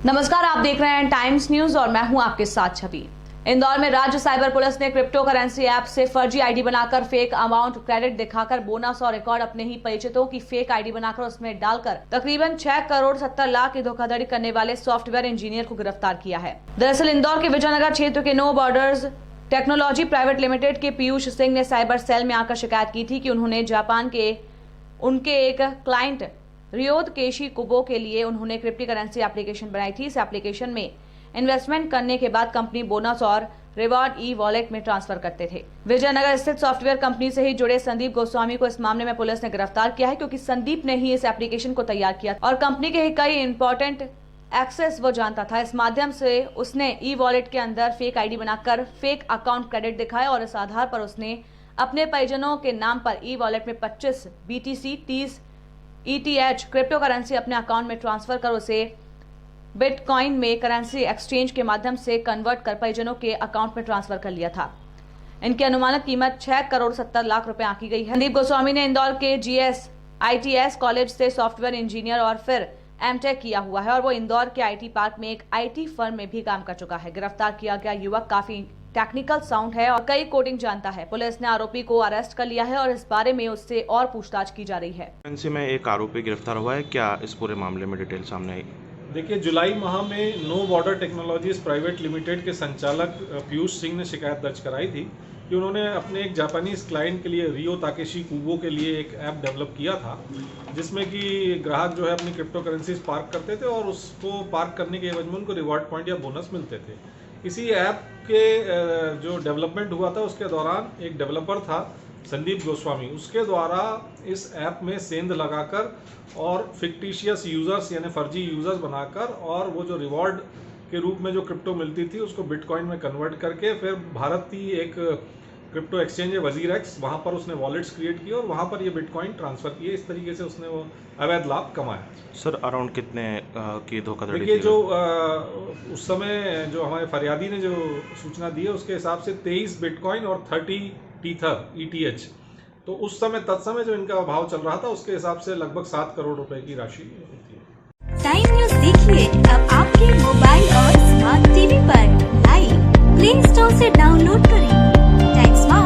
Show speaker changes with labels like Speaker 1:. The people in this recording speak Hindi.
Speaker 1: नमस्कार, आप देख रहे हैं टाइम्स न्यूज और मैं हूं आपके साथ छवि। इंदौर में राज्य साइबर पुलिस ने क्रिप्टो करेंसी ऐप से फर्जी आईडी बनाकर फेक अमाउंट क्रेडिट दिखाकर बोनस और रिकॉर्ड अपने ही परिचितों की फेक आईडी बनाकर उसमें डालकर तकरीबन 6 करोड़ 70 लाख की धोखाधड़ी करने वाले सॉफ्टवेयर इंजीनियर को गिरफ्तार किया है। दरअसल इंदौर के विजयनगर क्षेत्र के No Borders Technology Private Limited के पीयूष सिंह ने साइबर सेल में आकर शिकायत की थी कि उन्होंने जापान के उनके एक क्लाइंट रियोद केशी कुबो के लिए उन्होंने क्रिप्टो करेंसी एप्लीकेशन बनाई थी। इस एप्लीकेशन में इन्वेस्टमेंट करने के बाद कंपनी बोनस और रिवॉर्ड ई वॉलेट में ट्रांसफर करते थे। विजयनगर स्थित सॉफ्टवेयर कंपनी से ही जुड़े संदीप गोस्वामी को इस मामले में पुलिस ने गिरफ्तार किया है, क्योंकि संदीप ने ही इस एप्लीकेशन को तैयार किया और कंपनी के कई इंपॉर्टेंट एक्सेस वो जानता था। इस माध्यम से उसने ई वॉलेट के अंदर फेक आईडी बनाकर फेक अकाउंट क्रेडिट दिखाया और इस आधार पर उसने अपने परिजनों के नाम पर ई वॉलेट में 25 BTC 30 ETH क्रिप्टो करेंसी अपने अकाउंट में ट्रांसफर कर उसे बिटकॉइन में करेंसी एक्सचेंज के माध्यम से कन्वर्ट कर परिजनों के अकाउंट में ट्रांसफर कर लिया था। इनकी अनुमानित कीमत 6 करोड़ 70 लाख रुपए आंकी गई है। संदीप गोस्वामी ने इंदौर के GS-ITS कॉलेज से सॉफ्टवेयर इंजीनियर और फिर M.Tech किया हुआ है और वो इंदौर के IT पार्क में एक IT फर्म में भी काम कर चुका है। गिरफ्तार किया गया युवक काफी टेक्निकल साउंड है और कई कोडिंग जानता है। पुलिस ने आरोपी को अरेस्ट कर लिया है और इस बारे में उससे और पूछताछ की जा रही है।
Speaker 2: एजेंसी में एक आरोपी गिरफ्तार हुआ है, क्या इस पूरे मामले में डिटेल सामने आई?
Speaker 3: देखिए, जुलाई माह में No Border Technologies Private Limited के संचालक पीयूष सिंह ने शिकायत दर्ज कराई थी कि उन्होंने अपने एक जापानीज क्लाइंट के लिए रियो ताकेशी कुबो के लिए एक ऐप डेवलप किया था, जिसमें कि ग्राहक जो है अपनी क्रिप्टो करेंसीज पार्क करते थे और उसको पार्क करने के एवज में उनको रिवॉर्ड पॉइंट या बोनस मिलते थे। इसी ऐप के जो डेवलपमेंट हुआ था उसके दौरान एक डेवलपर था संदीप गोस्वामी, उसके द्वारा इस ऐप में सेंध लगाकर और फिक्टिशियस यूज़र्स यानी फर्जी यूज़र्स बनाकर और वो जो रिवॉर्ड के रूप में जो क्रिप्टो मिलती थी उसको बिटकॉइन में कन्वर्ट करके फिर भारत की एक क्रिप्टो एक्सचेंज है WazirX, वहाँ पर उसने वॉलेट्स क्रिएट किए और वहाँ पर ये बिटकॉइन ट्रांसफ़र किए। इस तरीके से उसने वो अवैध लाभ कमाया।
Speaker 2: सर, अराउंड कितने की धोखाधड़ी?
Speaker 3: देखिए, जो उस समय जो हमारे फरियादी ने जो सूचना दी है उसके हिसाब से 23 बिटकॉइन और 30 टीथर ETH, तो उस समय तत्समय जो इनका भाव चल रहा था उसके हिसाब से लगभग 7 करोड़ रुपए की राशि होती है।
Speaker 4: टाइम न्यूज देखिए अब आपके मोबाइल और स्मार्ट टीवी पर लाइव प्ले स्टोर से डाउनलोड करें टाइम स्मार्ट।